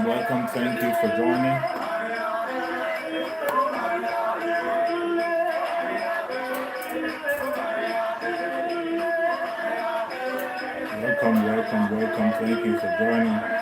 Welcome. Thank you for joining. Welcome. Thank you for joining.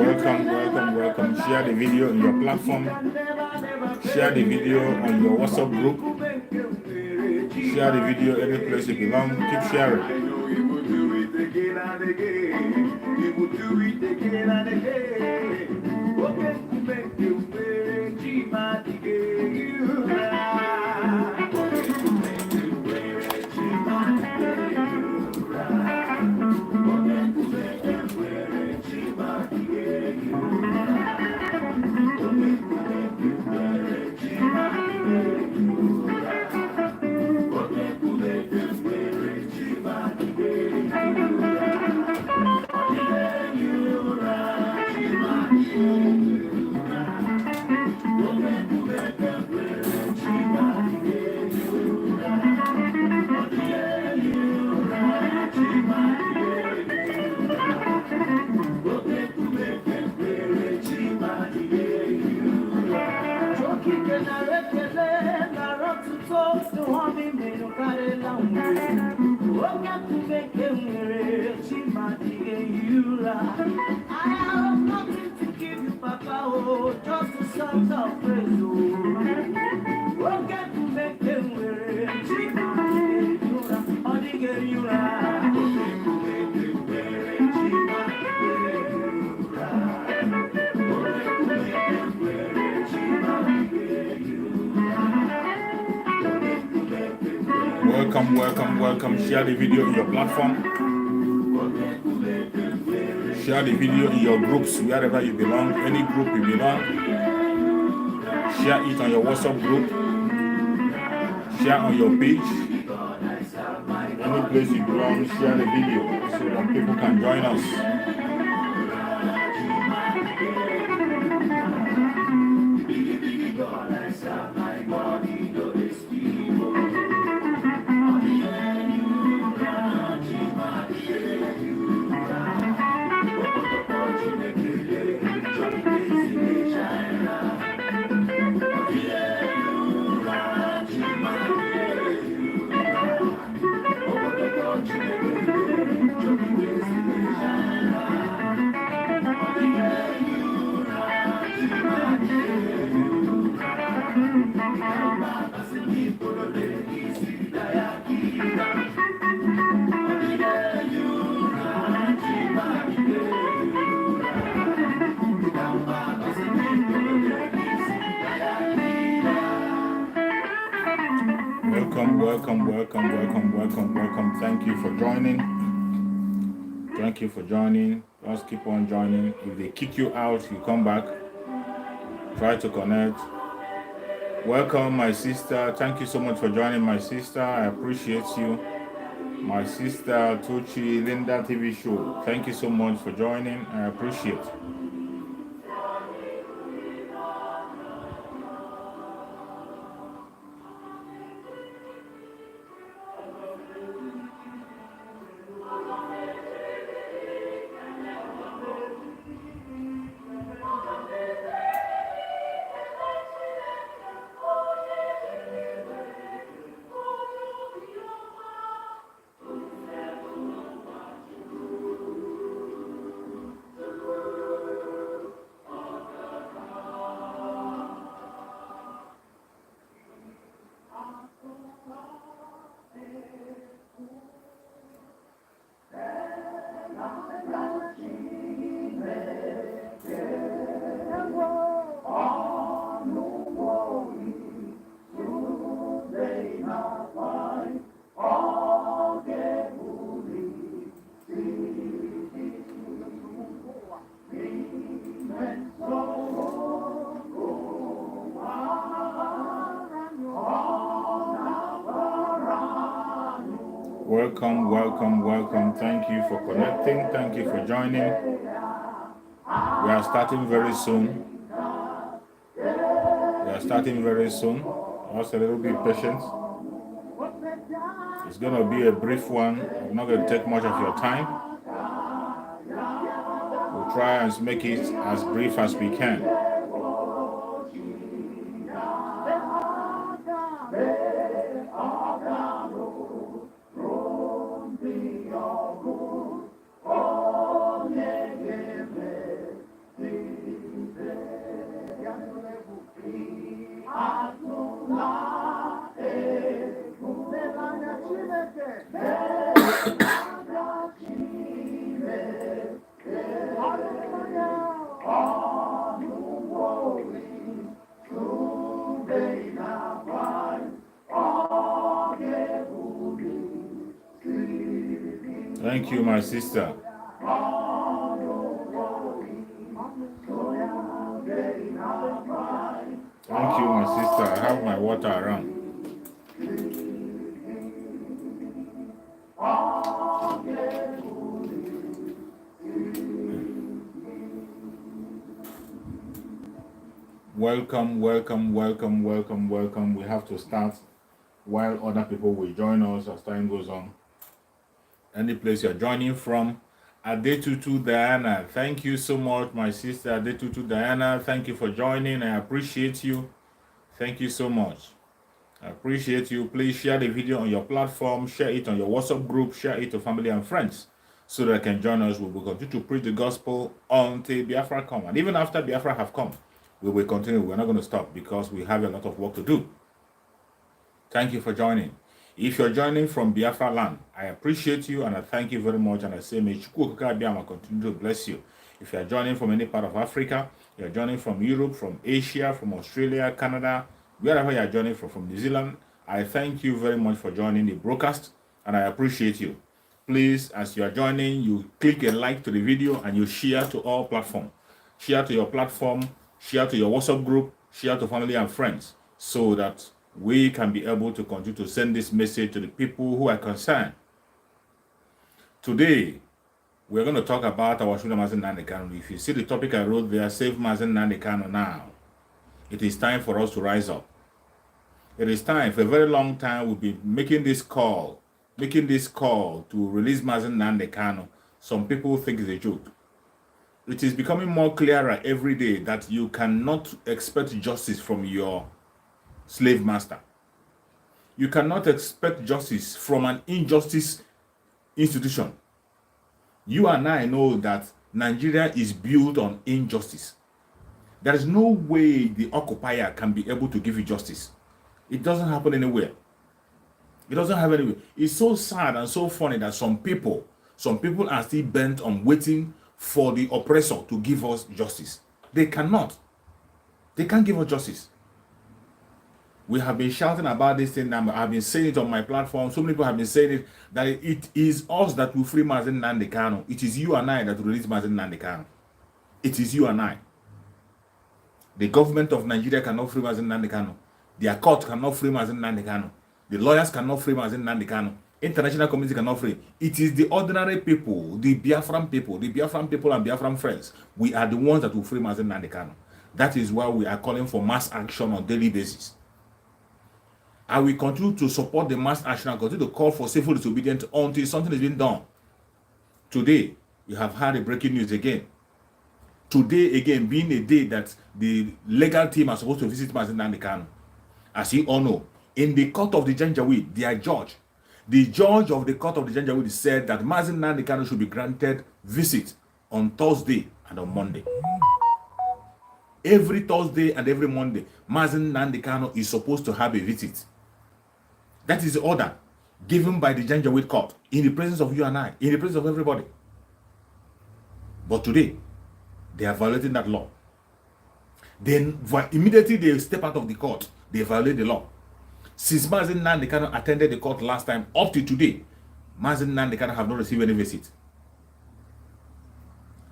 Welcome. Share the video on your platform. Share the video on your WhatsApp group. Share the video any place you belong. Keep sharing. I have nothing to give you, Papa, oh, just the songs of praise, oh. Okay, to make them weary, Chima, Odigayura, Welcome. Share the video in your platform. Share the video in your groups, wherever you belong, any group you belong. Share it on your WhatsApp group. Share on your page. Any place you belong, share the video so that people can join us. Welcome. Thank you for joining. Just keep on joining. If they kick you out, you come back. Try to connect. Welcome, my sister. Thank you so much for joining, my sister. I appreciate you. My sister Tucci Linda TV show. Thank you so much for joining. I appreciate it. Welcome. Thank you for connecting. Thank you for joining. We are starting very soon. Just a little bit patient. It's going to be a brief one. I'm not going to take much of your time. We'll try and make it as brief as we can. Thank you, my sister. Thank you, my sister. I have my water around. Welcome, welcome, welcome, welcome, welcome. We have to start while other people will join us as time goes on. Any place you're joining from, Adetutu Diana, thank you so much, my sister Adetutu Diana. Thank you for joining. I appreciate you. Thank you so much. I appreciate you. Please share the video on your platform, share it on your WhatsApp group, share it to family and friends so that they can join us. We will continue to preach the gospel until Biafra come. And even after Biafra have come, we will continue. We're not going to stop because we have a lot of work to do. Thank you for joining. If you're joining from Biafra land, I appreciate you and I thank you very much. And I say, may Chukwu Okike continue to bless you. If you're joining from any part of Africa, you're joining from Europe, from Asia, from Australia, Canada, wherever you're joining from New Zealand, I thank you very much for joining the broadcast and I appreciate you. Please, as you are joining, you click a like to the video and you share to all platforms. Share to your platform, share to your WhatsApp group, share to family and friends so that we can be able to continue to send this message to the people who are concerned. Today, we're going to talk about our Shula Mazi Nnamdi Kanu. If you see the topic I wrote there, Save Mazi Nnamdi Kanu now. It is time for us to rise up. It is time. For a very long time, we've been making this call to release Mazi Nnamdi Kanu. Some people think it's a joke. It is becoming more clearer every day that you cannot expect justice from your slave master. You cannot expect justice from an injustice institution. You and I know that Nigeria is built on injustice. There is no way the occupier can be able to give you justice. It doesn't happen anywhere. It doesn't happen anywhere. It's so sad and so funny that some people are still bent on waiting for the oppressor to give us justice. They cannot. They can't give us justice. We have been shouting about this thing now. I've been saying it on my platform. So many people have been saying it, that it is us that will free Mazi Nnamdi Kanu. It is you and I that will release Mazi Nnamdi Kanu. It is you and I. The government of Nigeria cannot free Mazi Nnamdi Kanu. Their court cannot free Mazi Nnamdi Kanu. The lawyers cannot free Mazi Nnamdi Kanu. International community cannot free. It is the ordinary people, the Biafran people and Biafran friends. We are the ones that will free Mazi Nnamdi Kanu. That is why we are calling for mass action on a daily basis. I will continue to support the mass action and continue to call for civil disobedience until something is being done. Today, we have had a breaking news again. Today, again, being a day that the legal team are supposed to visit Mazi Nnamdi Kanu. As you all know, in the court of the Janjaweed, their judge, the judge of the court of the Janjaweed said that Mazi Nnamdi Kanu should be granted visit on Thursday and on Monday. Every Thursday and every Monday, Mazi Nnamdi Kanu is supposed to have a visit. That is the order given by the Janjaweed court in the presence of you and I, in the presence of everybody. But today, they are violating that law. Then immediately they step out of the court, they violate the law. Since Mazi Nnamdi Kanu attended the court last time, up to today, Mazi Nnamdi Kanu have not received any visit.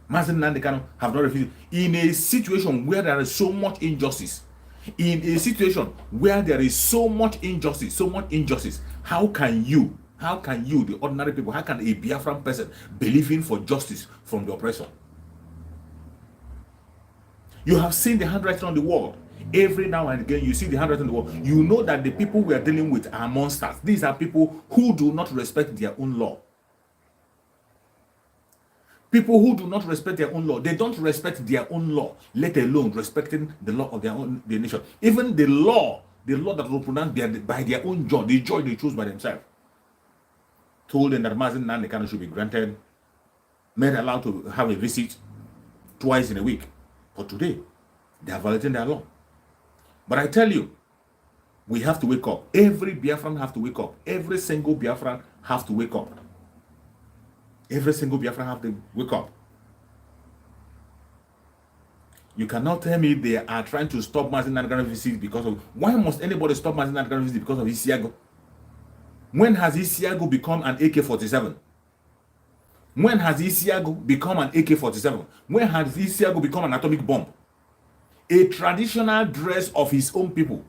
Mazi Nnamdi Kanu have not received in a situation where there is so much injustice. In a situation where there is so much injustice, how can you, the ordinary people, how can a Biafran person believing for justice from the oppressor? You have seen the handwriting on the wall. Every now and again, you see the handwriting on the wall. You know that the people we are dealing with are monsters. These are people who do not respect their own law. People who do not respect their own law, they don't respect their own law, let alone respecting the law of their nation. Even the law that was pronounced by their own judge, the judge they choose by themselves, told them that Mazi Nnamdi Kanu should be granted, made allowed to have a visit twice in a week. But today, they are violating their law. But I tell you, we have to wake up. Every Biafran have to wake up. Every single Biafran have to wake up. Every single Biafran have to wake up. You cannot tell me they are trying to stop Mazi Nnamdi visit because of... Why must anybody stop Mazi Nnamdi visit because of Isiago? When has Isiago become an AK-47? When has Isiago become an AK-47? When has Isiago become an atomic bomb? A traditional dress of his own people.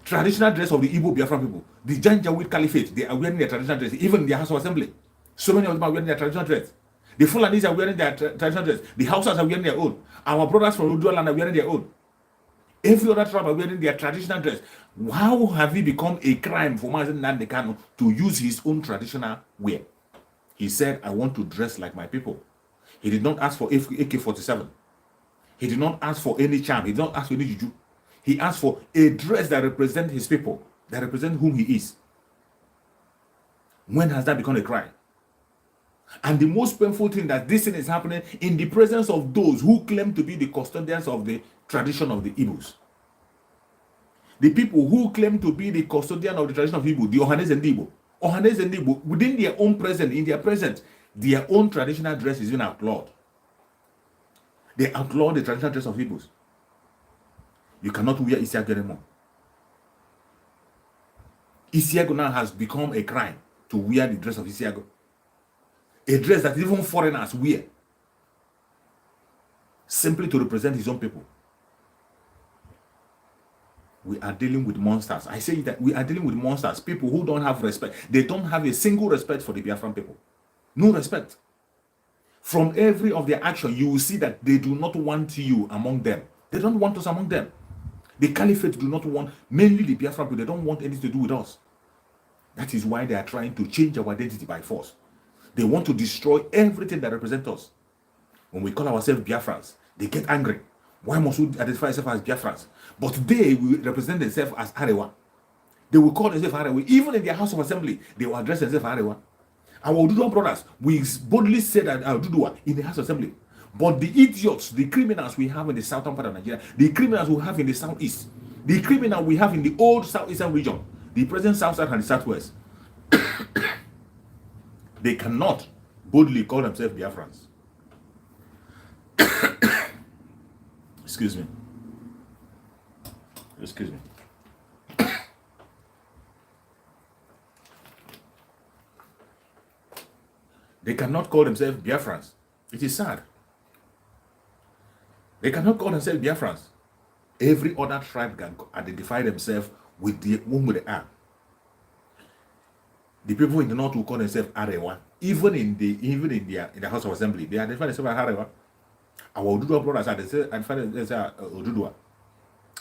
Traditional dress of the Igbo Biafran people. The Janjaweed Caliphate, they are wearing their traditional dress, even in their House of Assembly. So many of them are wearing their traditional dress. The Fulanis are wearing their traditional dress. The Hausas are wearing their own. Our brothers from Udualand are wearing their own. Every other tribe are wearing their traditional dress. How have it become a crime for Mazi Nnamdi Kanu to use his own traditional wear? He said, I want to dress like my people. He did not ask for AK-47. He did not ask for any charm. He did not ask for any juju. He asked for a dress that represents his people, that represents whom he is. When has that become a crime? And the most painful thing that this thing is happening in the presence of those who claim to be the custodians of the tradition of the Igbos. The people who claim to be the custodian of the tradition of Igbo, the Ohanes and Igbo. Ohanes and Igbo, within their own presence, in their presence, their own traditional dress is being outlawed. They outlaw the traditional dress of Igbos. You cannot wear Isiago anymore. Isiago now has become a crime to wear the dress of Isiago. A dress that even foreigners wear. Simply to represent his own people. We are dealing with monsters. I say that we are dealing with monsters. People who don't have respect. They don't have a single respect for the Biafran people. No respect. From every of their action, you will see that they do not want you among them. They don't want us among them. The caliphate do not want, mainly the Biafran people, they don't want anything to do with us. That is why they are trying to change our identity by force. They want to destroy everything that represents us. When we call ourselves Biafrans, they get angry. Why must we identify ourselves as Biafrans? But they will represent themselves as Arewa. They will call themselves Arewa. Even in their House of Assembly, they will address themselves as Arewa. Our Oduduwa brothers, we boldly said that Oduduwa in the House of Assembly. But the idiots, the criminals we have in the southern part of Nigeria, the criminals we have in the southeast, the criminal we have in the old southeastern region, the present south side and the southwest, they cannot boldly call themselves Biafrans. Excuse me. Excuse me. They cannot call themselves Biafrans. It is sad. They cannot call themselves Biafrans. Every other tribe can identify themselves with the whom they are. The people in the north will call themselves Arewa. Even in the House of Assembly, they identify themselves as Arewa. Our Oduduwa brothers identify themselves as Oduduwa.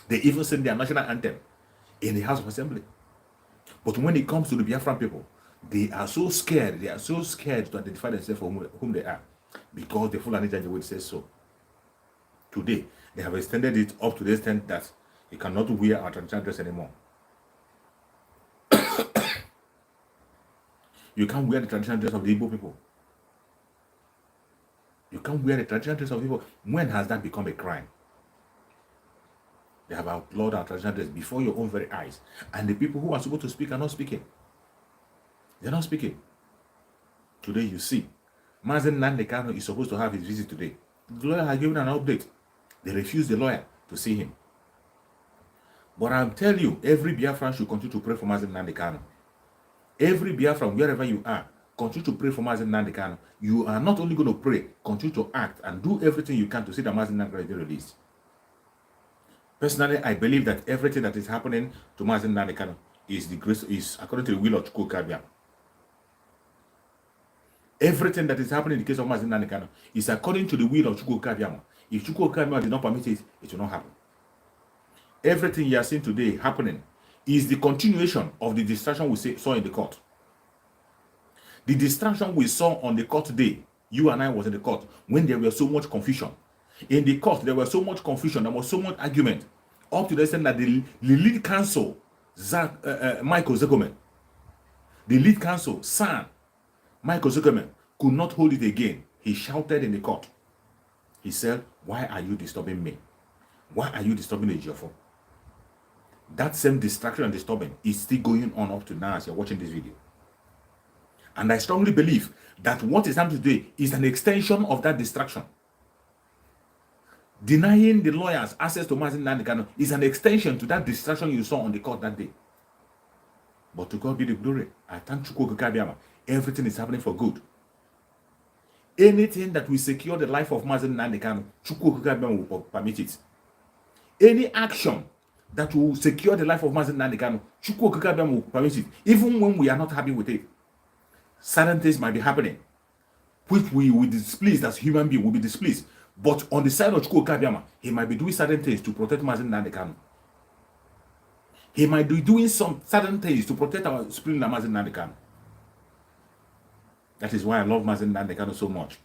They even sing their national anthem in the House of Assembly. But when it comes to the Biafran people, they are so scared. They are so scared to identify themselves for whom they are, because the Fulani Janjaweed says so. Today, they have extended it up to the extent that you cannot wear our traditional dress anymore. You can't wear the traditional dress of the Igbo people. You can't wear the traditional dress of people. When has that become a crime? They have outlawed our traditional dress before your own very eyes. And the people who are supposed to speak are not speaking. They're not speaking. Today you see, Mazi Nnamdi Kanu is supposed to have his visit today. The lawyer has given an update. They refused the lawyer to see him. But I'm telling you, every Biafran should continue to pray for Mazi Nnamdi Kanu. Every Biafran, wherever you are, continue to pray for Mazi Nnamdi Kanu. You are not only going to pray, continue to act and do everything you can to see that Mazi Nnamdi Kanu is released. Personally, I believe that everything that is happening to Mazi Nnamdi Kanu is according to the will of Chukwu. Everything that is happening in the case of Mazi Nnamdi Kanu is according to the will of Chukwu. If Chukwu did not permit it, it will not happen. Everything you are seeing today happening is the continuation of the distraction we saw in the court. The distraction we saw on the court day, you and I was in the court, when there was so much confusion. In the court, there was so much confusion, there was so much argument, up to the extent that the lead counsel, Michael Zegomen, the lead counsel, son, Michael Zuckerman, could not hold it again. He shouted in the court. He said, why are you disturbing me? Why are you disturbing the Ejiofor? That same distraction and disturbing is still going on up to now as you're watching this video. And I strongly believe that what is happening today is an extension of that distraction. Denying the lawyers access to Mazi Nnamdi Kanu is an extension to that distraction you saw on the court that day. But to God be the glory. I thank Chukwu Kabiama. Everything is happening for good. Anything that will secure the life of Mazi Nnamdi Kanu, Chukwu Kabiama will permit it. Any action that will secure the life of Mazi Nnamdi Kanu, Chukwu Kabiama will permit it. Even when we are not happy with it. Certain things might be happening, which we will be displeased as human beings, will be displeased. But on the side of Chukwu Kabiama, he might be doing certain things to protect Mazi Nnamdi Kanu. He might be doing some certain things to protect our spirit in Mazi Nnamdi Kanu. That is why I love Mazi Nnamdi Kanu so much.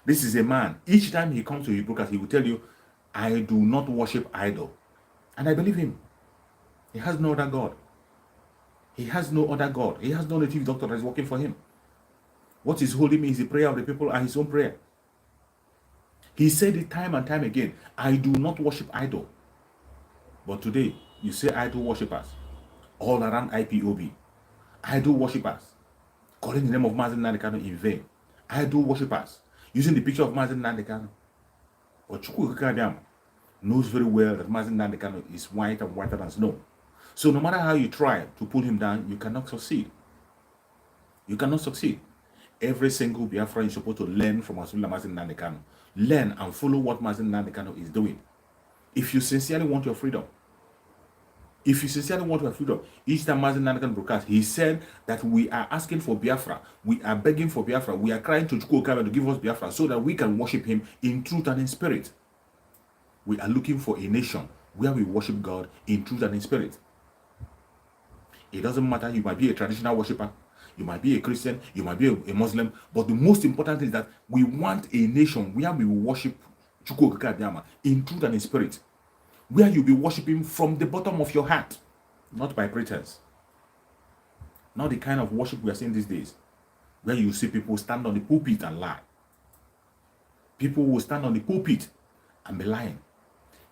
This is a man, each time he comes to his broadcast, he will tell you, I do not worship idol. And I believe him. He has no other God. He has no other God. He has no native doctor that is working for him. What is holding me is the prayer of the people and his own prayer. He said it time and time again, I do not worship idol. But today, you say idol worshippers all around IPOB. Idol worshippers calling the name of Mazi Nnamdi Kanu in vain. Idol worshippers using the picture of Mazi Nnamdi Kanu. But Chukwu Kabiama knows very well that Mazi Nnamdi Kanu is white and whiter than snow. So no matter how you try to pull him down, you cannot succeed. You cannot succeed. Every single Biafran is supposed to learn from Mazi Nnamdi Kanu. Learn and follow what Mazi Nnamdi Kanu is doing. If you sincerely want your freedom, each time Mazi Nnamdi Kanu broadcast, he said that we are asking for Biafra, we are begging for Biafra, we are crying to Chukwu Kabiama to give us Biafra so that we can worship him in truth and in spirit. We are looking for a nation where we worship God in truth and in spirit. It doesn't matter, you might be a traditional worshiper, you might be a Christian, you might be a Muslim, but the most important thing is that we want a nation where we will worship Chukwu Kabiama in truth and in spirit, where you'll be worshiping from the bottom of your heart, not by pretense. Not the kind of worship we are seeing these days, where you see people stand on the pulpit and lie. People will stand on the pulpit and be lying.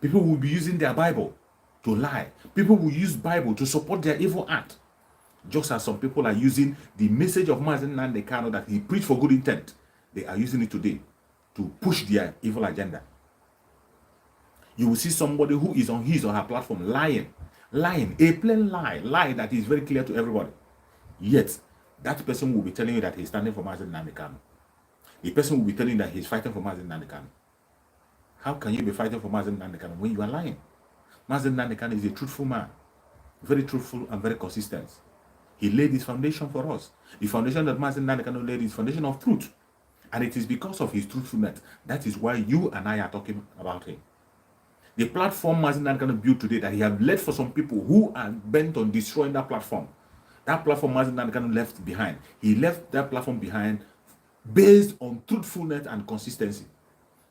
People will be using their Bible to lie. People will use Bible to support their evil act. Just as some people are using the message of Mazi Nnamdi Kanu that he preached for good intent, they are using it today to push their evil agenda. You will see somebody who is on his or her platform lying, a plain lie that is very clear to everybody. Yet, that person will be telling you that he's standing for Mazi Nnamdi Kanu. The person will be telling you that he's fighting for Mazi Nnamdi Kanu. How can you be fighting for Mazi Nnamdi Kanu when you are lying? Mazi Nnamdi Kanu is a truthful man, very truthful and very consistent. He laid his foundation for us. The foundation that Mazi Nnamdi Kanu laid is foundation of truth. And it is because of his truthfulness. That is why you and I are talking about him. The platform Mazi Nnamdi Kanu built today that he has led for some people who are bent on destroying that platform. That platform Mazi Nnamdi Kanu left behind. He left that platform behind based on truthfulness and consistency.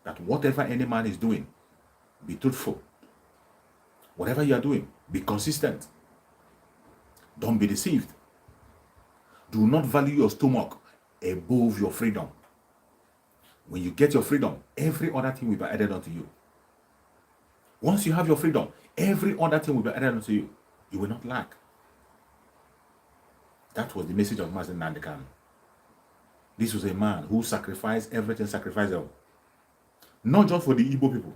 That whatever any man is doing, be truthful. Whatever you are doing, be consistent. Don't be deceived. Do not value your stomach above your freedom. When you get your freedom, every other thing will be added onto you. Once you have your freedom, every other thing will be added onto you. You will not lack. That was the message of Mazi Nnamdi Kanu. This was a man who sacrificed everything, sacrificed all. Not just for the Igbo people,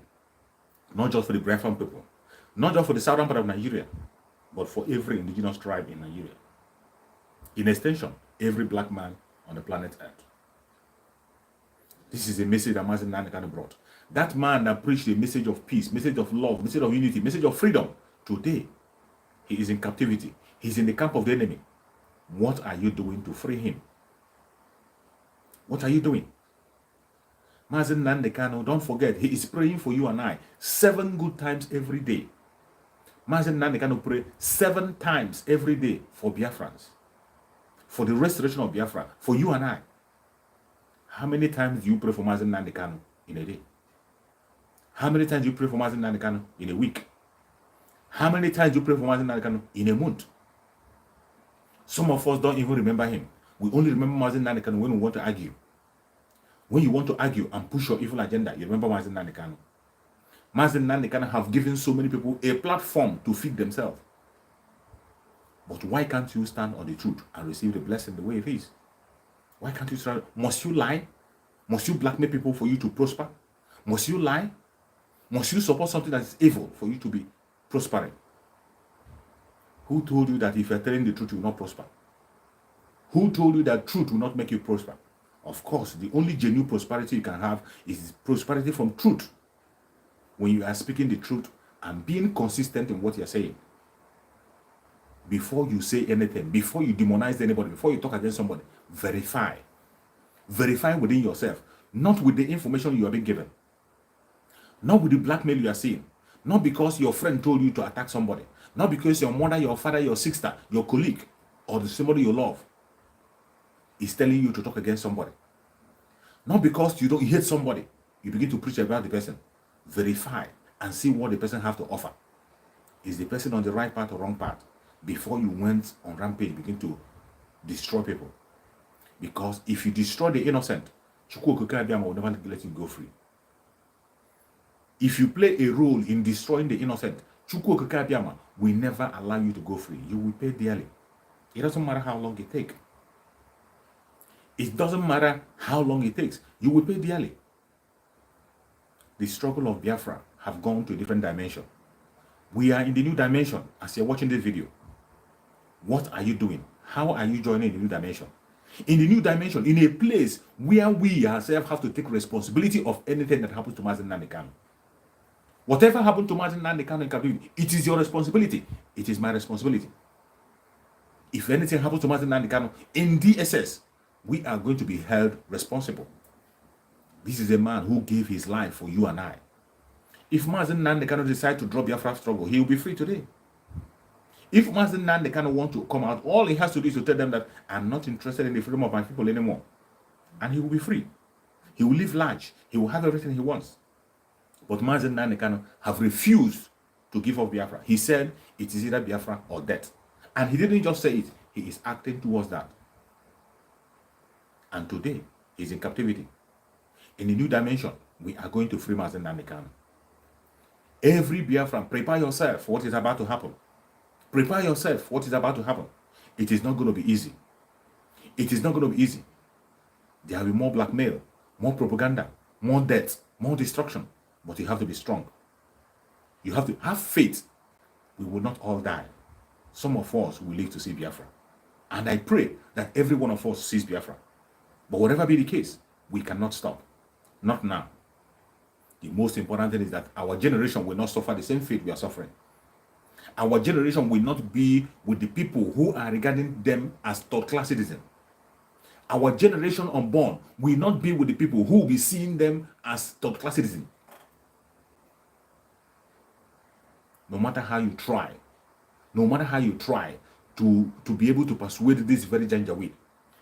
not just for the Biafran people, not just for the southern part of Nigeria, but for every indigenous tribe in Nigeria. In extension, every black man on the planet Earth. This is a message that Mazi Nnamdi Kanu brought. That man that preached a message of peace, message of love, message of unity, message of freedom. Today, he is in captivity. He's in the camp of the enemy. What are you doing to free him? What are you doing? Mazi Nnamdi Kanu, don't forget, he is praying for you and I 7 good times every day. Mazi Nnamdi Kanu pray 7 times every day for Biafrans, for the restoration of Biafra, for you and I. How many times do you pray for Mazi Nnamdi Kanu in a day? How many times do you pray for Mazi Nnamdi Kanu in a week? How many times do you pray for Mazi Nnamdi Kanu in a month? Some of us don't even remember him. We only remember Mazi Nnamdi Kanu when we want to argue. When you want to argue and push your evil agenda, you remember Mazi Nnamdi Kanu. Mazi Nnamdi Kanu have given so many people a platform to feed themselves. But why can't you stand on the truth and receive the blessing the way it is? Why can't you try? Must you lie? Must you blackmail people for you to prosper? Must you lie? Must you support something that is evil for you to be prospering? Who told you that if you're telling the truth, you will not prosper? Who told you that truth will not make you prosper? Of course, the only genuine prosperity you can have is prosperity from truth. When you are speaking the truth and being consistent in what you're saying. Before you say anything, before you demonize anybody, before you talk against somebody, verify. Verify within yourself, not with the information you are being given, not with the blackmail you are seeing, not because your friend told you to attack somebody, not because your mother, your father, your sister, your colleague, or somebody you love is telling you to talk against somebody. Not because you hate somebody, you begin to preach about the person. Verify and see what the person has to offer. Is the person on the right path or wrong path? Before you went on rampage, begin to destroy people. Because if you destroy the innocent, Chukwu will never let you go free. If you play a role in destroying the innocent, Chukwu will never allow you to go free. You will pay dearly. It doesn't matter how long it takes. It doesn't matter how long it takes. You will pay dearly. The struggle of Biafra have gone to a different dimension. We are in the new dimension as you're watching this video. What are you doing? How are you joining the new dimension? In the new dimension, in a place where we ourselves have to take responsibility of anything that happens to Mazi Nnamdi Kanu. Whatever happened to Mazi Nnamdi Kanu in captivity, it is your responsibility. It is my responsibility. If anything happens to Mazi Nnamdi Kanu in DSS, we are going to be held responsible. This is a man who gave his life for you and I. If Mazi Nnamdi Kanu decide to drop Biafra struggle, he will be free today. If Mazi Nnamdi Kanu want to come out, all he has to do is to tell them that I'm not interested in the freedom of my people anymore. And he will be free. He will live large. He will have everything he wants. But Mazi Nnamdi Kanu have refused to give up Biafra. He said it is either Biafra or death. And he didn't just say it. He is acting towards that. And today, he's in captivity. In the new dimension, we are going to free Mazi Nnamdi Kanu. Every Biafran, prepare yourself for what is about to happen. Prepare yourself for what is about to happen. It is not going to be easy. It is not going to be easy. There will be more blackmail, more propaganda, more death, more destruction. But you have to be strong. You have to have faith. We will not all die. Some of us will live to see Biafra. And I pray that every one of us sees Biafra. But whatever be the case, we cannot stop. Not now. The most important thing is that our generation will not suffer the same fate we are suffering. Our generation will not be with the people who are regarding them as third-class citizens. Our generation unborn will not be with the people who will be seeing them as third-class citizens. No matter how you try, no matter how you try to be able to persuade this very Janjaweed,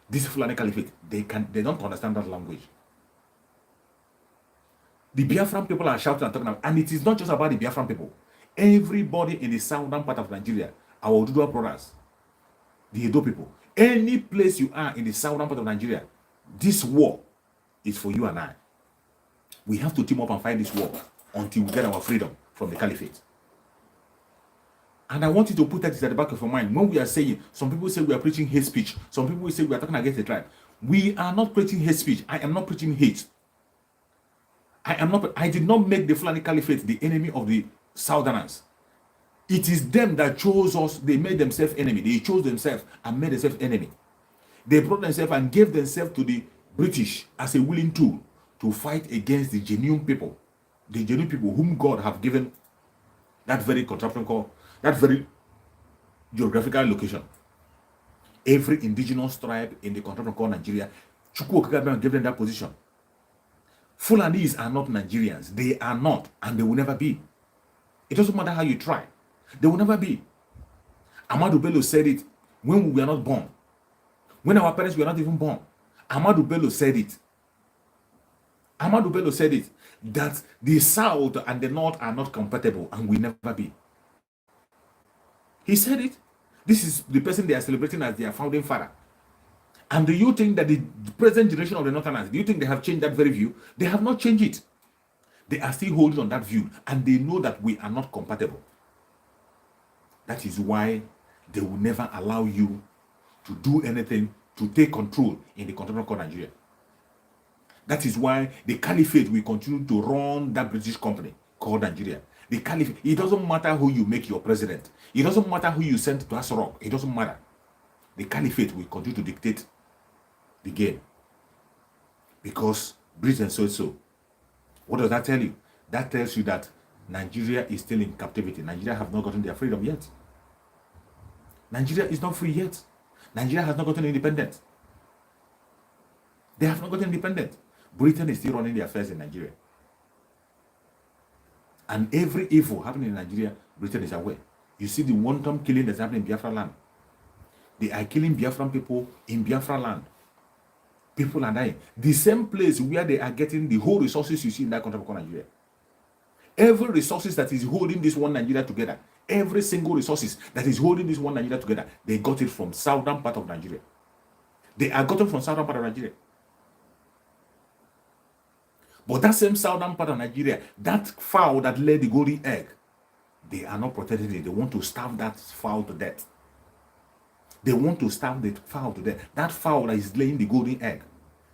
this Fulani Caliphate, they don't understand that language. The Biafran people are shouting and talking about, and it is not just about the Biafran people. Everybody in the southern part of Nigeria, our Odudua brothers, the Edo people, any place you are in the southern part of Nigeria, this war is for you and I. We have to team up and fight this war until we get our freedom from the Caliphate. And I want you to put that at the back of your mind. When we are saying, some people say we are preaching hate speech, some people say we are talking against the tribe. We are not preaching hate speech. I am not preaching hate. I did not make the Fulani Caliphate the enemy of the Southerners. It is them that chose us. They made themselves enemy. They chose themselves and made themselves enemy. They brought themselves and gave themselves to the British as a willing tool to fight against the genuine people whom God have given that very contraption called, that very geographical location. Every indigenous tribe in the contraption called Nigeria, Chukwu Okike gave them that position. Fulanis are not Nigerians. They are not, and they will never be. It doesn't matter how you try. They will never be. Ahmadu Bello said it when we were not born. When our parents were not even born. Ahmadu Bello said it. Ahmadu Bello said it. That the South and the North are not compatible and will never be. He said it. This is the person they are celebrating as their founding father. And do you think that the present generation of the Northerners, do you think they have changed that very view? They have not changed it. They are still holding on that view, and they know that we are not compatible. That is why they will never allow you to do anything to take control in the continent called Nigeria. That is why the caliphate will continue to run that British company called Nigeria. The caliphate, it doesn't matter who you make your president. It doesn't matter who you send to Asarok. It doesn't matter. The caliphate will continue to dictate the game. Because Britain said so. What does that tell you? That tells you that Nigeria is still in captivity. Nigeria have not gotten their freedom yet. Nigeria is not free yet. Nigeria has not gotten independence. They have not gotten independent. Britain is still running the affairs in Nigeria. And every evil happening in Nigeria, Britain is aware. You see the wanton killing that's happening in Biafra land. They are killing Biafran people in Biafra land. People are dying. The same place where they are getting the whole resources you see in that country called Nigeria. Every resources that is holding this one Nigeria together, every single resources that is holding this one Nigeria together, they got it from southern part of Nigeria. They are gotten from southern part of Nigeria. But that same southern part of Nigeria, that fowl that laid the golden egg, they are not protecting it. They want to starve that fowl to death. They want to starve the fowl to death. That fowl that is laying the golden egg,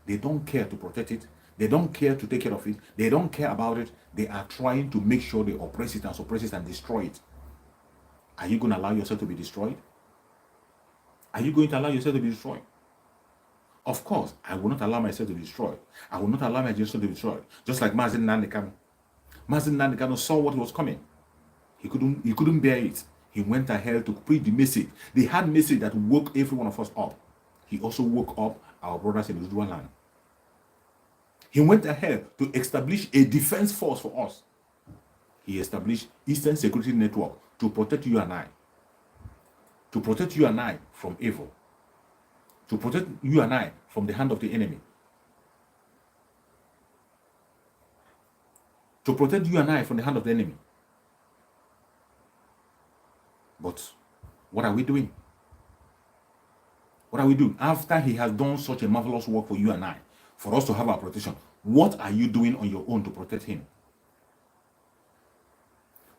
they don't care to protect it. They don't care to take care of it. They don't care about it. They are trying to make sure they oppress it and suppress it and destroy it. Are you going to allow yourself to be destroyed? Are you going to allow yourself to be destroyed? Of course, I will not allow myself to be destroyed. I will not allow my generation to be destroyed. Just like Mazi Nnamdi Kanu. Mazi Nnamdi Kanu saw what was coming. He couldn't bear it. He went ahead to preach the message. The hard message that woke every one of us up. He also woke up our brothers in the Udual land. He went ahead to establish a defense force for us. He established Eastern Security Network to protect you and I. To protect you and I from evil. To protect you and I from the hand of the enemy. To protect you and I from the hand of the enemy. But what are we doing? What are we doing? After he has done such a marvelous work for you and I, for us to have our protection, what are you doing on your own to protect him?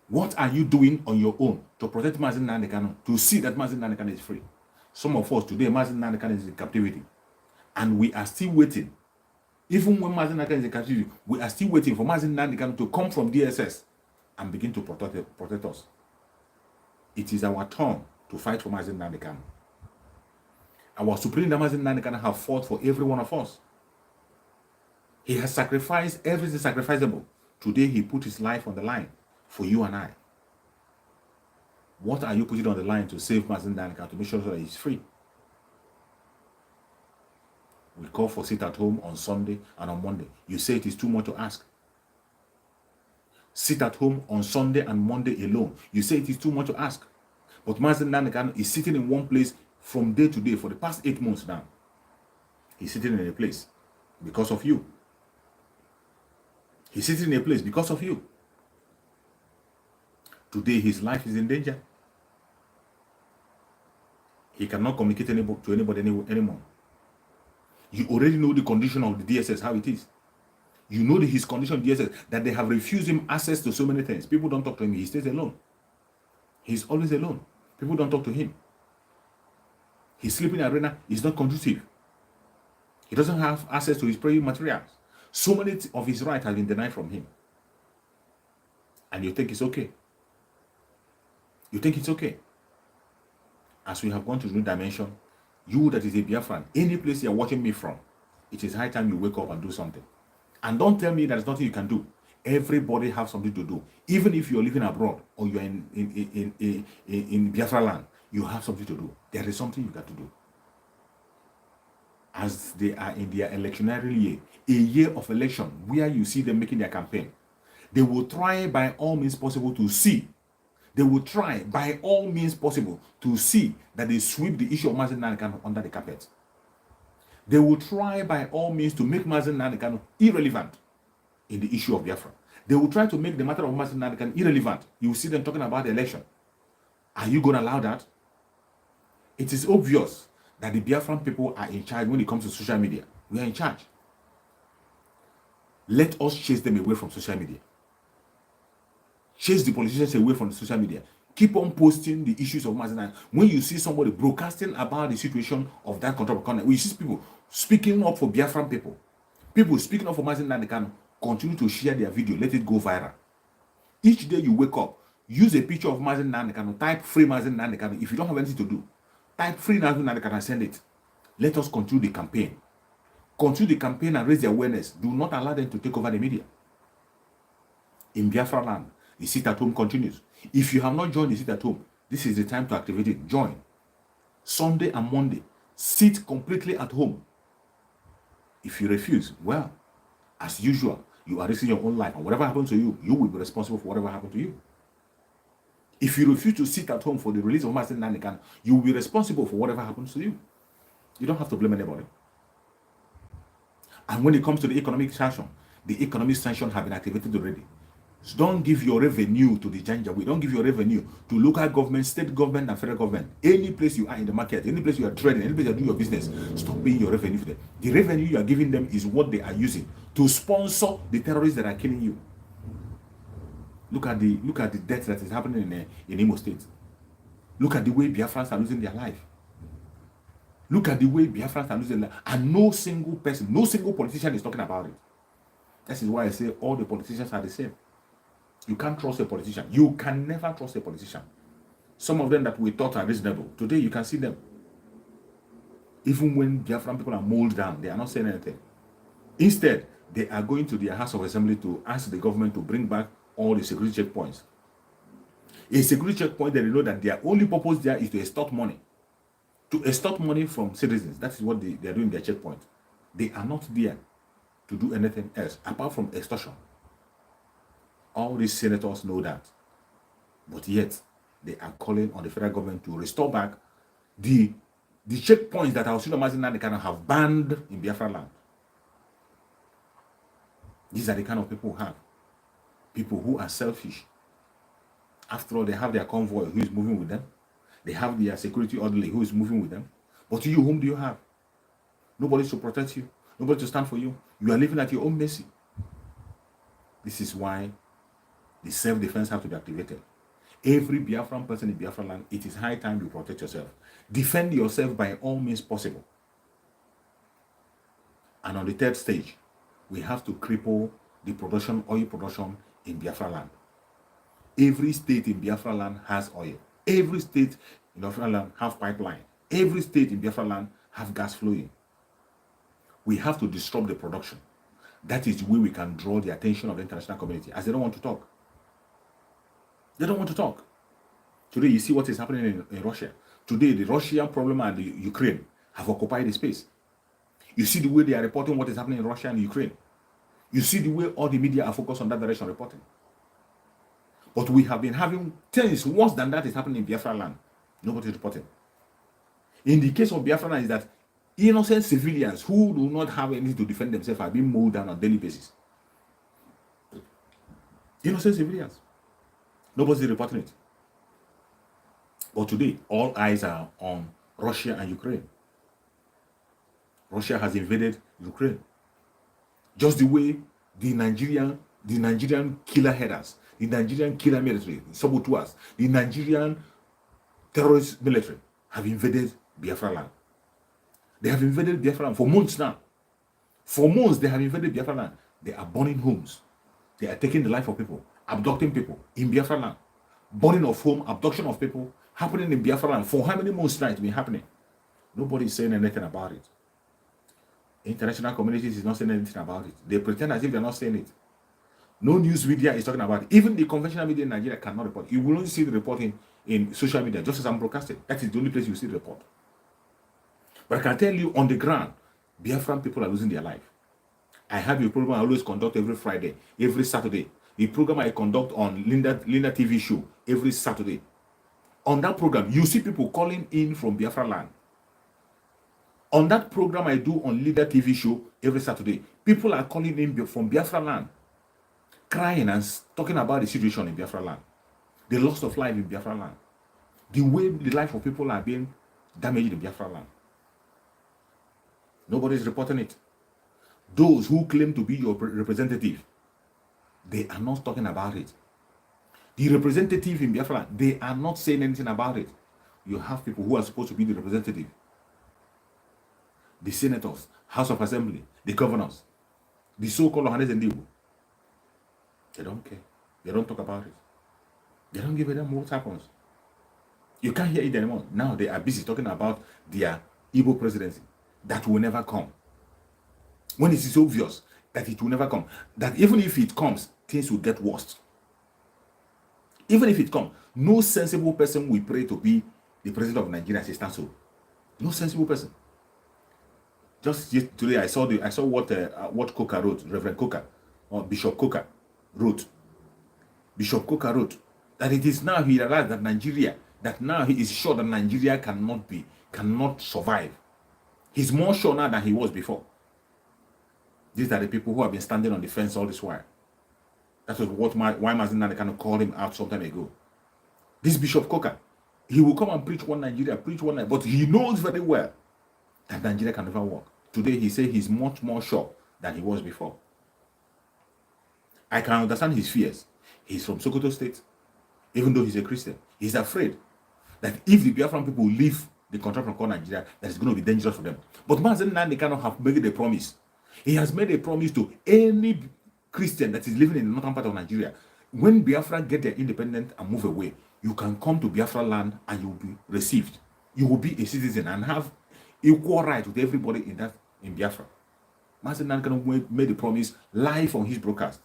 What are you doing on your own to protect Mazi Nnamdi Kanu, to see that Mazi Nnamdi Kanu is free? Some of us today, Mazi Nnamdi Kanu is in captivity. And we are still waiting. Even when Mazi Nnamdi Kanu is in captivity, we are still waiting for Mazi Nnamdi Kanu to come from DSS and begin to protect us. It is our turn to fight for Mazi Nnamdi Kanu. Our Supreme Leader Mazi Nnamdi Kanu have fought for every one of us. He has sacrificed everything sacrificable. Today he put his life on the line for you and I. What are you putting on the line to save Mazi Nnamdi Kanu, to make sure that he's free? We call for sit at home on Sunday and on Monday. You say it is too much to ask. Sit at home on Sunday and Monday alone. You say it is too much to ask. But Mazi Nnamdi Kanu is sitting in one place from day to day for the past 8 months now. He's sitting in a place because of you. He's sitting in a place because of you. Today his life is in danger. He cannot communicate to anybody anymore. You already know the condition of the DSS, how it is. You know his condition DSS, that they have refused him access to so many things. People don't talk to him. He stays alone. He's always alone. People don't talk to him. His sleeping arena is not conducive. He doesn't have access to his praying materials. So many of his rights have been denied from him. And you think it's okay. You think it's okay. As we have gone to the new dimension, you that is a Biafran, any place you're watching me from, it is high time you wake up and do something. And don't tell me there's nothing you can do. Everybody has something to do. Even if you're living abroad or you're in Biafra land, you have something to do. There is something you got to do. As they are in their electionary year, a year of election where you see them making their campaign, they will try by all means possible to see. They will try by all means possible to see that they sweep the issue of Mazi Nnamdi Kanu under the carpet. They will try by all means to make Mazi Nnamdi Kanu irrelevant in the issue of Biafra. They will try to make the matter of Mazi Nnamdi Kanu irrelevant. You will see them talking about the election. Are you going to allow that? It is obvious that the Biafran people are in charge when it comes to social media. We are in charge. Let us chase them away from social media. Chase the politicians away from the social media. Keep on posting the issues of Mazi Nnamdi. When you see somebody broadcasting about the situation of that control of content, when you see people speaking up for Biafran people speaking up for Mazi Nnamdi Kanu, continue to share their video, let it go viral. Each day you wake up, use a picture of Mazi Nnamdi Kanu, type free Mazi Nnamdi Kanu. If you don't have anything to do, type free Mazi Nnamdi Kanu and send it. Let us continue the campaign. Continue the campaign and raise the awareness. Do not allow them to take over the media. In Biafra land, the sit at home continues. If you have not joined the sit at home, this is the time to activate it. Join. Sunday and Monday, sit completely at home. If you refuse, well, as usual, you are risking your own life, and whatever happens to you, you will be responsible for whatever happened to you. If you refuse to sit at home for the release of Mazi Nnamdi Kanu, you will be responsible for whatever happens to you. You don't have to blame anybody. And when it comes to the economic sanction have been activated already. So don't give your revenue to the Janjaweed. Don't give your revenue to local government, state government, and federal government. Any place you are in the market, any place you are trading, any place you are doing your business, stop paying your revenue for them. The revenue you are giving them is what they are using to sponsor the terrorists that are killing you. Look at the death that is happening in Imo State. Look at the way Biafrans are losing their life. Look at the way Biafrans are losing their life. And no single person, no single politician is talking about it. That is why I say all the politicians are the same. You can't trust a politician. You can never trust a politician. Some of them that we thought are reasonable, today you can see them. Even when Biafran people are molded down, they are not saying anything. Instead, they are going to their House of Assembly to ask the government to bring back all the security checkpoints. A security checkpoint, they know that their only purpose there is to extort money. To extort money from citizens. That is what they are doing their checkpoint. They are not there to do anything else apart from extortion. All these senators know that. But yet, they are calling on the federal government to restore back the checkpoints that our Mazi Nnamdi Kanu have banned in Biafra land. These are the kind of people who have. People who are selfish. After all, they have their convoy who is moving with them. They have their security orderly who is moving with them. But you, whom do you have? Nobody to protect you. Nobody to stand for you. You are living at your own mercy. This is why the self-defense have to be activated. Every Biafran person in Biafra land, it is high time you protect yourself. Defend yourself by all means possible. And on the third stage, we have to cripple the oil production in Biafra land. Every state in Biafra land has oil. Every state in Biafra land has pipeline. Every state in Biafra land has gas flowing. We have to disrupt the production. That is the way we can draw the attention of the international community, as they don't want to talk. They don't want to talk. Today, you see what is happening in Russia. Today, the Russian problem and the Ukraine have occupied the space. You see the way they are reporting what is happening in Russia and Ukraine. You see the way all the media are focused on that direction reporting. But we have been having things worse than that is happening in Biafra land. Nobody is reporting. In the case of Biafra land is that innocent civilians who do not have anything to defend themselves are being mowed down on a daily basis. Innocent civilians. Nobody's reporting it. But today, all eyes are on Russia and Ukraine. Russia has invaded Ukraine. Just the way the Nigerian killer headers, the Nigerian killer military, saboteurs, the Nigerian terrorist military have invaded Biafra land. They have invaded Biafra land for months now. For months, they have invaded Biafra land. They are burning homes. They are taking the life of people, abducting people in Biafra land. Burning of home, abduction of people, happening in Biafra land. For how many months now it's been happening? Nobody is saying anything about it. International communities is not saying anything about it. They pretend as if they're not saying it. No news media is talking about it. Even the conventional media in Nigeria cannot report. You will only see the reporting in social media, just as I'm broadcasting. That is the only place you see the report. But I can tell you, on the ground, Biafran people are losing their life. I have a program I always conduct every Friday, every Saturday. The program I conduct on Linda TV show every Saturday. On that program, you see people calling in from Biafra land. On that program I do on Linda TV show every Saturday, people are calling in from Biafra land, crying and talking about the situation in Biafra land, the loss of life in Biafra land, the way the life of people are being damaged in Biafra land. Nobody is reporting it. Those who claim to be your representative, they are not talking about it. The representative in Biafra, they are not saying anything about it. You have people who are supposed to be the representative. The senators, House of Assembly, the governors, the so-called Ohanes and Igbo. They don't care. They don't talk about it. They don't give a damn what happens. You can't hear it anymore. Now they are busy talking about their Igbo presidency that will never come. When it is obvious that it will never come, that even if it comes, things will get worse. Even if it comes, no sensible person will pray to be the president of Nigeria as it stands so. No sensible person. Just today, I saw what Coker wrote, Reverend Coker, or Bishop Coker wrote. Bishop Coker wrote that it is now he realized that Nigeria, that now he is sure that Nigeria cannot survive. He's more sure now than he was before. These are the people who have been standing on the fence all this while. That was why Mazi Nnamdi kind of called him out some time ago. This Bishop Coker, he will come and preach one Nigeria, but he knows very well that Nigeria can never work. Today, he said he's much more sure than he was before. I can understand his fears. He's from Sokoto State. Even though he's a Christian, he's afraid that if the Biafran people leave the country from Nigeria, that it's going to be dangerous for them. But Mazi Nnamdi cannot have made a promise. He has made a promise to any Christian that is living in the northern part of Nigeria. When Biafra get their independence and move away, you can come to Biafra land and you will be received. You will be a citizen and have equal right with everybody in Biafra. Mazi Nnamdi made a promise live on his broadcast.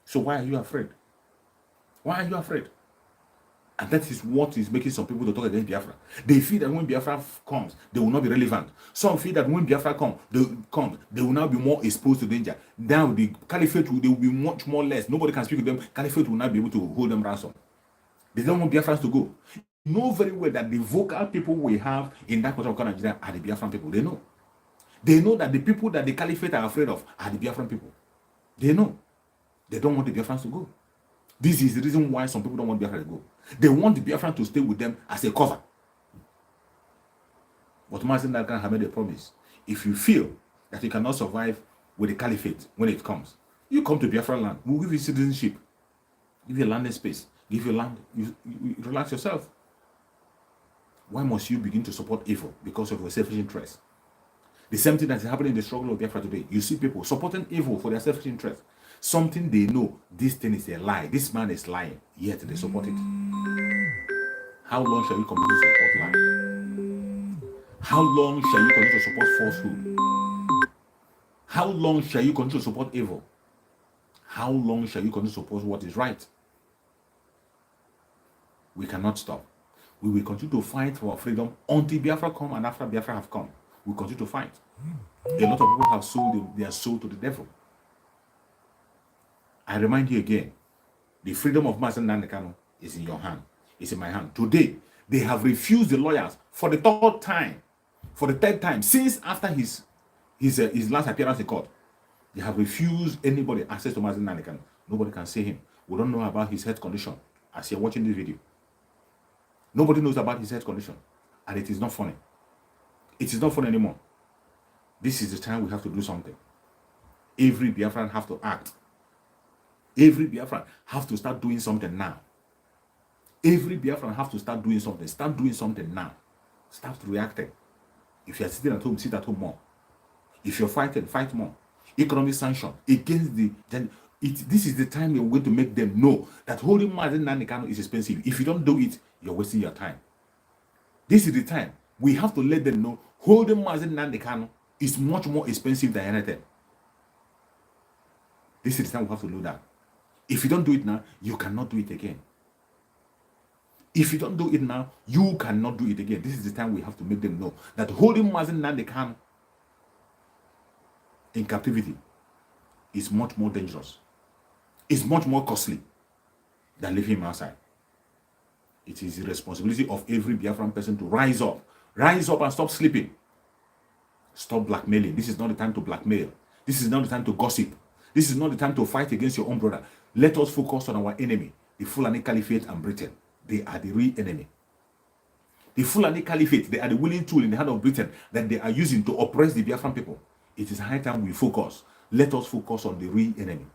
So why are you afraid? Why are you afraid? And that is what is making some people to talk against Biafra. They feel that when Biafra comes, they will not be relevant. Some feel that when Biafra comes, they will now be more exposed to danger. Now the caliphate they will be much more less. Nobody can speak to them. Caliphate will not be able to hold them ransom. They don't want Biafrans to go. You know very well that the vocal people we have in that part of Nigeria are the Biafran people. They know. They know that the people that the caliphate are afraid of are the Biafran people. They know. They don't want the Biafrans to go. This is the reason why some people don't want Biafra to go. They want the Biafran to stay with them as a cover. But Mazi Nnamdi have made a promise. If you feel that you cannot survive with the caliphate when it comes, you come to Biafra land. We'll give you citizenship. Give you landing space. Give you land. You relax yourself. Why must you begin to support evil because of your selfish interest? The same thing that is happening in the struggle of Biafra today. You see people supporting evil for their selfish interest. Something they know, this thing is a lie. This man is lying, yet they support it. How long shall you continue to support lie? How long shall you continue to support falsehood? How long shall you continue to support evil? How long shall you continue to support what is right? We cannot stop. We will continue to fight for our freedom until Biafra come, and after Biafra have come, we continue to fight. A lot of people have sold their soul to the devil. I remind you again, the freedom of Mazi Nnamdi is in your hand. It's in my hand. Today, they have refused the lawyers for the third time, since after his last appearance in court. They have refused anybody access to Mazi Nnamdi. Nobody can see him. We don't know about his health condition as you're watching this video. Nobody knows about his health condition. And it is not funny. It is not funny anymore. This is the time we have to do something. Every Biafran have to act. Every Biafran have to start doing something now. Every Biafran have to start doing something. Start doing something now. Start reacting. If you're sitting at home, sit at home more. If you're fighting, fight more. Economic sanction against this is the time you're going to make them know that holding Mazi Nnamdi is expensive. If you don't do it, you're wasting your time. This is the time we have to let them know holding Mazi Nnamdi is much more expensive than anything. This is the time we have to do that. If you don't do it now, you cannot do it again. If you don't do it now, you cannot do it again. This is the time we have to make them know that holding Mazi Nnamdi in captivity is much more dangerous. It's much more costly than leaving him outside. It is the responsibility of every Biafran person to rise up. Rise up and stop sleeping. Stop blackmailing. This is not the time to blackmail. This is not the time to gossip. This is not the time to fight against your own brother. Let us focus on our enemy, the Fulani Caliphate and Britain. They are the real enemy. The Fulani Caliphate, they are the willing tool in the hand of Britain that they are using to oppress the Biafran people. It is high time we focus. Let us focus on the real enemy.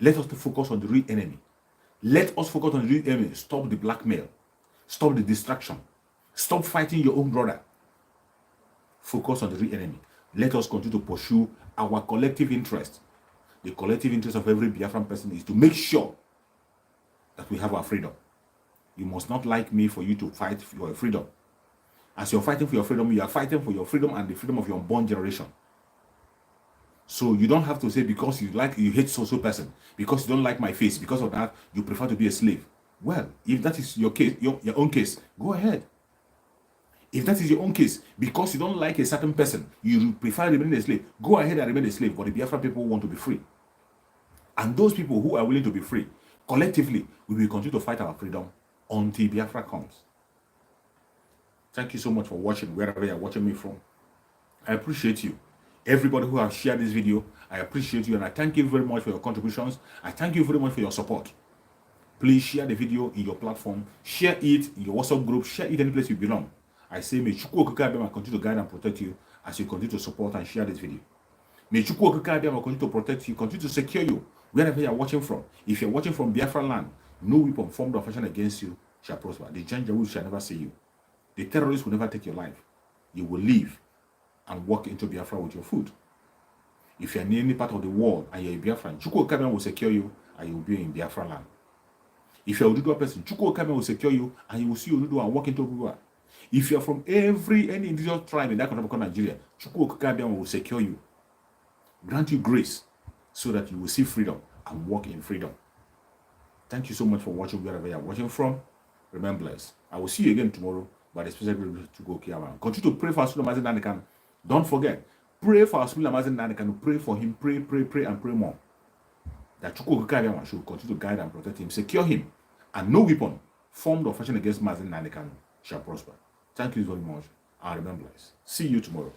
Let us focus on the real enemy. Let us focus on the real enemy. Stop the blackmail. Stop the distraction. Stop fighting your own brother. Focus on the real enemy. Let us continue to pursue our collective interest. The collective interest of every Biafran person is to make sure that we have our freedom. You must not like me for you to fight for your freedom. As you're fighting for your freedom, you are fighting for your freedom and the freedom of your unborn generation. So you don't have to say because you hate so person, because you don't like my face, because of that you prefer to be a slave. Well, if that is your case, your own case, go ahead. If that is your own case, because you don't like a certain person, you prefer remaining a slave, go ahead and remain a slave. But the Biafra people want to be free. And those people who are willing to be free, collectively, we will continue to fight our freedom until Biafra comes. Thank you so much for watching, wherever you're watching me from. I appreciate you. Everybody who has shared this video, I appreciate you, and I thank you very much for your contributions. I thank you very much for your support. Please share the video in your platform, share it in your WhatsApp group, share it any place you belong. I say, may Chukwu Okike Abịama continue to guide and protect you as you continue to support and share this video. May Chukwu Okike Abịama continue to protect you, continue to secure you wherever you are watching from. If you're watching from Biafra land, no weapon formed or fashioned against you shall prosper. The Janjaweed shall never see you. The terrorists will never take your life. You will live and walk into Biafra with your food. If you're in any part of the world and you're a Biafran, Chukwu Okike Abịama will secure you and you will be in Biafra land. If you're a Oduduwa person, Chukwu Okike Abịama will secure you and you will see Oduduwa and walk into Oduduwa. If you're from any individual tribe in that country called Nigeria, Chukwu Okike Abịama will secure you, grant you grace so that you will see freedom and walk in freedom. Thank you so much for watching wherever you are watching from. Remember, blessed. I will see you again tomorrow by the special grace to go Kiyaman. Continue to pray for Asula Mazi Nnamdi. Don't forget, pray for Asula Mazi Nnamdi. Pray for him. Pray, and pray more. That Chukwu Okike Abịama should continue to guide and protect him, secure him, and no weapon formed or fashioned against Mazi Nnamdi shall prosper. Thank you very much. And remember, see you tomorrow.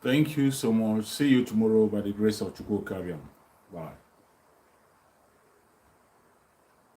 Thank you so much. See you tomorrow by the grace of Chukwu Okike Abịama. Bye.